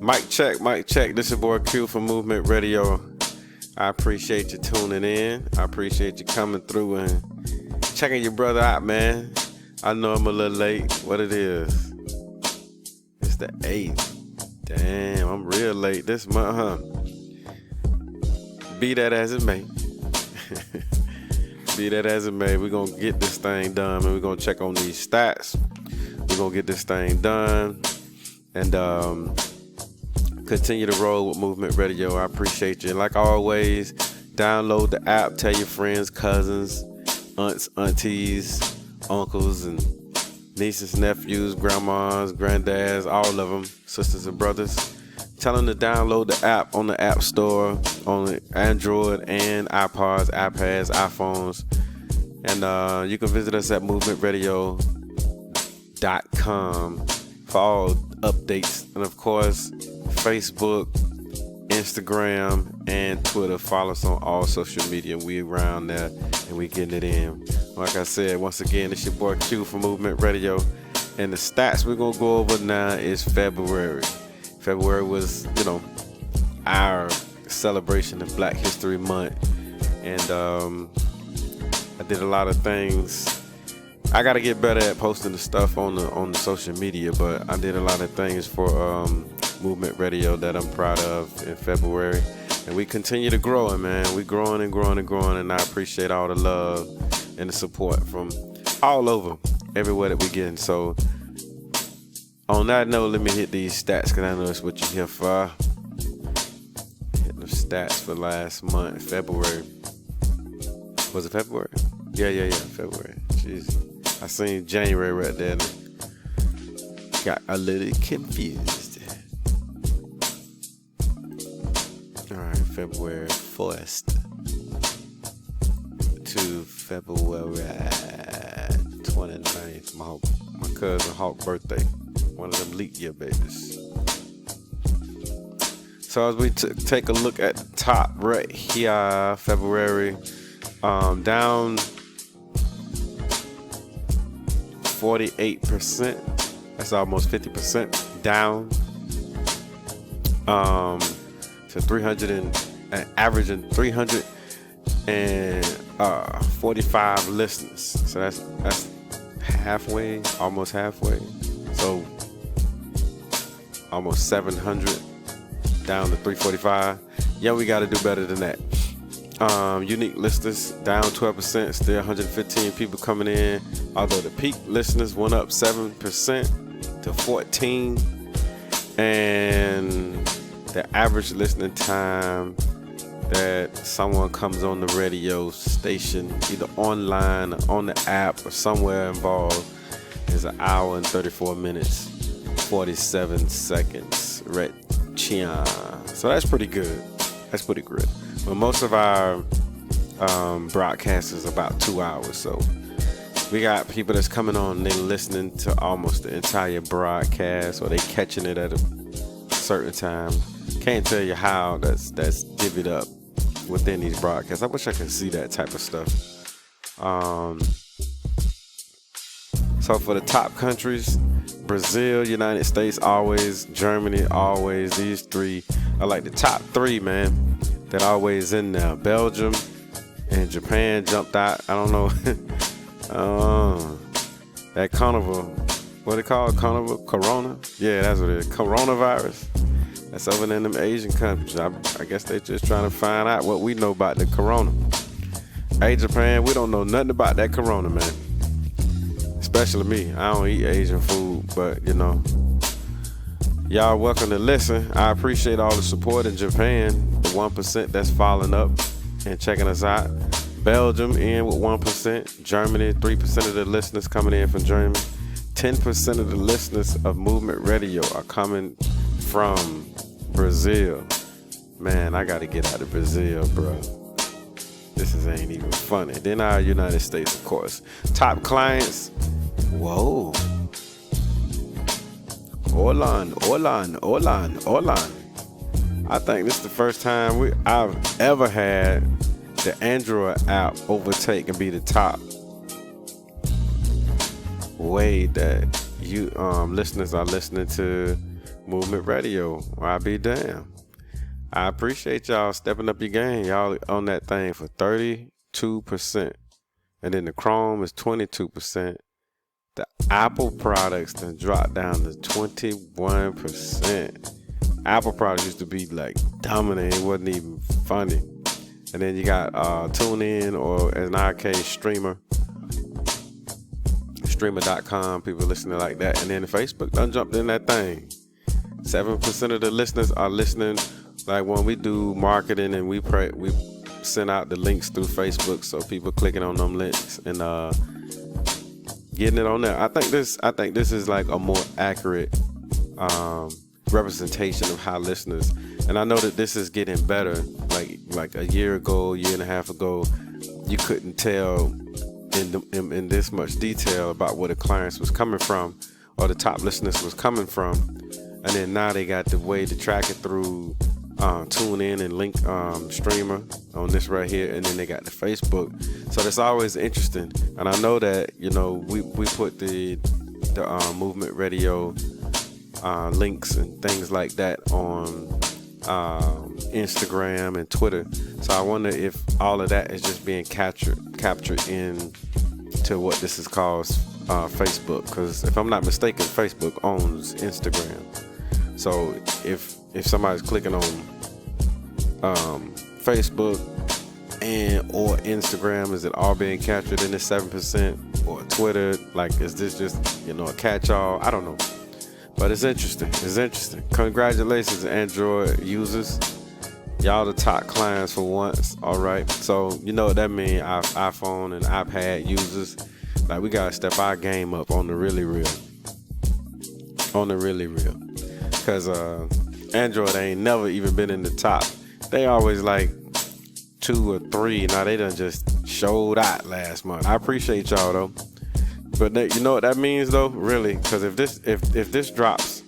Mic check, mic check. This is your boy Q from Movement Radio. I appreciate you tuning in. I appreciate you coming through and checking your brother out, man. I know I'm a little late. What it is? It's the 8th. Damn, I'm real late this month, huh? Be that as it may. Be that as it may, we're going to get this thing done, and we're going to check on these stats. We're going to get this thing done and continue to roll with Movement Radio. I appreciate you. And like always, download the app, tell your friends, cousins, aunts, aunties, uncles, and nieces, nephews, grandmas, granddads, all of them, sisters and brothers. Tell them to download the app on the App Store, on the Android and iPods, iPads, iPhones. And you can visit us at MovementRadio.com for all updates. And of course, Facebook, Instagram, and Twitter. Follow us on all social media. We around there and we getting it in. Like I said, once again, it's your boy Q from Movement Radio. And the stats we're going to go over now is February. February was, our celebration of Black History Month. And I did a lot of things. I got to get better at posting the stuff on the social media, but I did a lot of things for Movement Radio that I'm proud of in February. And we continue to grow, man. We growing and growing and growing, and I appreciate all the love and the support from all over, everywhere that we getting. So on that note, let me hit these stats, because I know it's what you're here for. Hit the stats for last month, February. Was it February? Yeah, February. Jeez. I seen January right there and got a little confused. Alright, February 1st to February 29th. My cousin Hawk's birthday. One of them leap year babies. So as we take a look at the top right here, February, down 48%. That's almost 50% down. To 300 and averaging 345 listeners. So that's halfway, almost halfway. So almost 700 down to 345. Yeah, we got to do better than that. Unique listeners down 12%, still 115 people coming in. Although the peak listeners went up 7% to 14, and the average listening time that someone comes on the radio station, either online or on the app or somewhere involved, is 1 hour and 34 minutes, 47 seconds. Right, chia. So that's pretty good. That's pretty good. But most of our broadcast is about 2 hours. So we got people that's coming on and they listening to almost the entire broadcast, or they catching it at a certain time. Can't tell you how that's divvied up within these broadcasts. I wish I could see that type of stuff. So for the top countries, Brazil, United States, always. Germany, always. These three are like the top three, man. That always in there. Belgium and Japan jumped out. I don't know. That carnival. What it called? Carnival? Corona? Yeah, that's what it is. Coronavirus. That's over in them Asian countries. I guess they just trying to find out what we know about the corona. Hey, Japan, we don't know nothing about that corona, man. Especially me. I don't eat Asian food, but, y'all welcome to listen. I appreciate all the support in Japan, the 1% that's following up and checking us out. Belgium in with 1%. Germany, 3% of the listeners coming in from Germany. 10% of the listeners of Movement Radio are coming from Brazil. Man, I gotta get out of Brazil, bro. This ain't even funny. Then our United States, of course. Top clients. Whoa. Orlan. I think this is the first time I've ever had the Android app overtake and be the top way that you listeners are listening to Movement Radio. I be damn. I appreciate y'all stepping up your game. Y'all on that thing for 32%. And then the Chrome is 22%. The Apple products then dropped down to 21%. Apple products used to be like dominant. It wasn't even funny. And then you got TuneIn, or in our case, Streamer.com. People listening like that. And then Facebook done jumped in that thing. 7% of the listeners are listening like when we do marketing and we send out the links through Facebook, so people clicking on them links and getting it on there. I think this is like a more accurate representation of how listeners, and I know that this is getting better. Like a year and a half ago, you couldn't tell in this much detail about where the clients was coming from or the top listeners was coming from. And then now they got the way to track it through TuneIn and link Streamer on this right here, and then they got the Facebook. So that's always interesting. And I know that, you know, we put the Movement Radio links and things like that on Instagram and Twitter. So I wonder if all of that is just being captured into what this is called Facebook. Because if I'm not mistaken, Facebook owns Instagram. So if somebody's clicking on Facebook or Instagram, is it all being captured in this 7%? Or Twitter? Like, is this just, you know, a catch-all? I don't know. But it's interesting. It's interesting. Congratulations, Android users. Y'all the top clients for once. All right. So you know what that means. Our iPhone and iPad users, like, we gotta step our game up on the really real. On the really real. Because Android ain't never even been in the top. They always like 2 or 3. Now they done just showed out last month. I appreciate y'all though. But you know what that means though, really? Because if this drops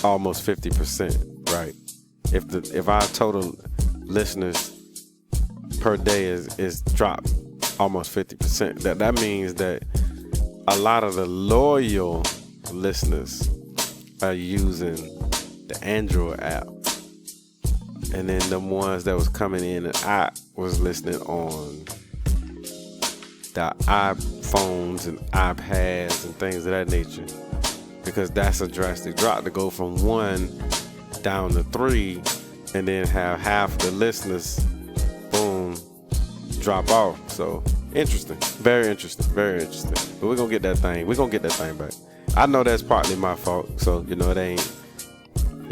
almost 50%, right? If our total listeners per day is dropped almost 50%, that means that a lot of the loyal listeners are using the Android app, and then the ones that was coming in and I was listening on the iPhones and iPads and things of that nature, because that's a drastic drop to go from 1 down to 3 and then have half the listeners, boom, drop off. So interesting, very interesting, very interesting. But we're gonna get that thing back. I know that's partly my fault, so you know it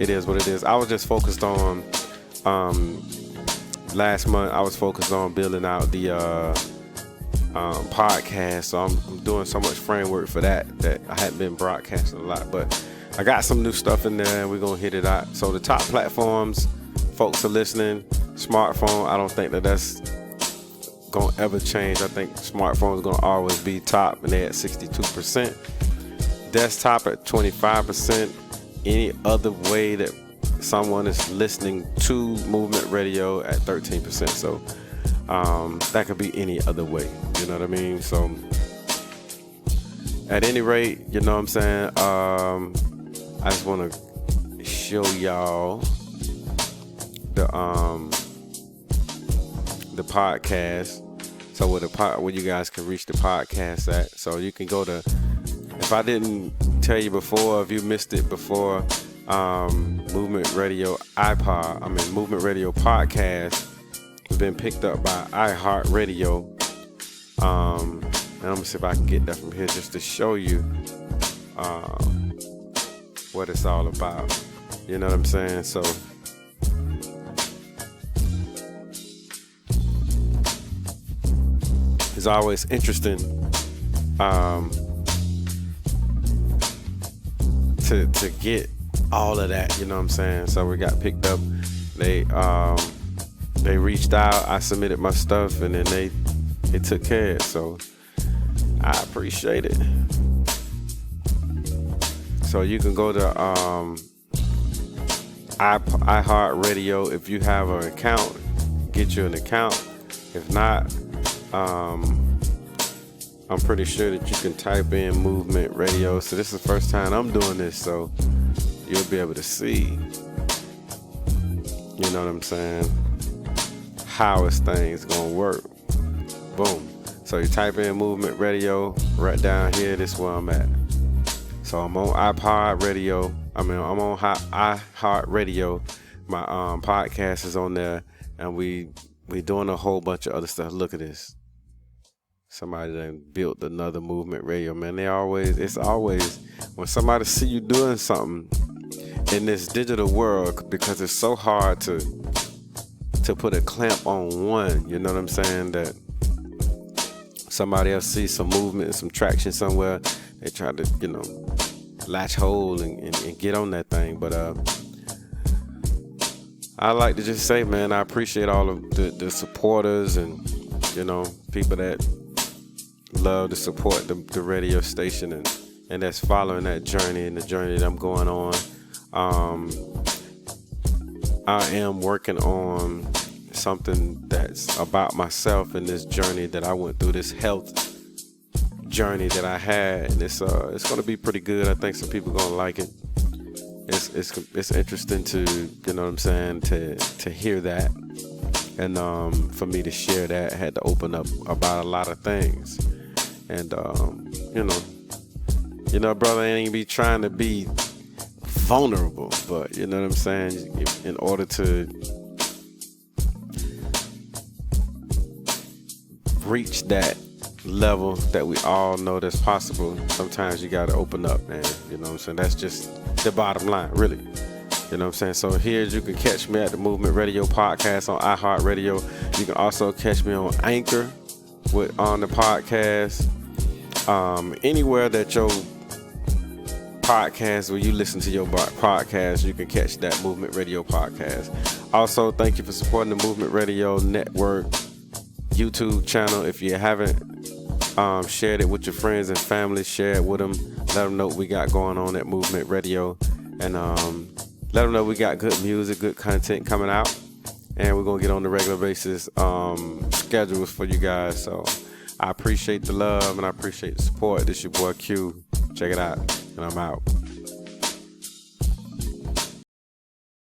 is what it is. I was just focused on last month I was focused on building out the podcast, so I'm doing so much framework for that I hadn't been broadcasting a lot, but I got some new stuff in there and we're gonna hit it out. So the top platforms folks are listening. Smartphone, I don't think that's gonna ever change. I think smartphone is gonna always be top, and they're at 62%. Desktop at 25%. Any other way that someone is listening to Movement Radio at 13%. So that could be any other way. You know what I mean? So at any rate, you know what I'm saying? I just want to show y'all the podcast. So where you guys can reach the podcast at. So you can go to, if I didn't tell you before, if you missed it before, Movement Radio Movement Radio Podcast has been picked up by iHeartRadio. And I'm gonna see if I can get that from here just to show you what it's all about. You know what I'm saying? So it's always interesting to get all of that, you know what I'm saying? So we got picked up. They reached out, I submitted my stuff, and then they took care of it. So I appreciate it. So you can go to iHeartRadio. If you have an account, get you an account. If not, I'm pretty sure that you can type in Movement Radio. So this is the first time I'm doing this, so you'll be able to see, you know what I'm saying, how is things gonna work. Boom. So you type in Movement Radio right down here. This is where I'm at. So I'm on iHeartRadio. I'm on iHeartRadio. My podcast is on there, and we doing a whole bunch of other stuff. Look at this. Somebody done built another Movement Radio, man. It's always when somebody see you doing something in this digital world, because it's so hard to put a clamp on one. You know what I'm saying? That somebody else sees some movement, some traction somewhere, they try to, latch hold and get on that thing. But I like to just say, man, I appreciate all of the supporters and, people that love to support the radio station and that's following that journey and the journey that I'm going on. I am working on something that's about myself in this journey that I went through, this health journey that I had, and it's going to be pretty good. I think some people gonna like it. It's interesting to, you know what I'm saying, to hear that, and for me to share that, I had to open up about a lot of things, and brother, I ain't be trying to be vulnerable, but you know what I'm saying, in order to reach that level that we all know that's possible, sometimes you got to open up, man. You know what I'm saying? That's just the bottom line, really. You know what I'm saying? So here you can catch me at the Movement Radio podcast on iHeartRadio. You can also catch me on Anchor on the podcast. Anywhere that your podcast, where you listen to your podcast, you can catch that Movement Radio podcast. Also, thank you for supporting the Movement Radio Network YouTube channel. If you haven't shared it with your friends and family, share it with them. Let them know what we got going on at Movement Radio, and let them know we got good music, good content coming out, and we're gonna get on the regular basis schedules for you guys. So I appreciate the love and I appreciate the support. This your boy Q. Check it out, and I'm out.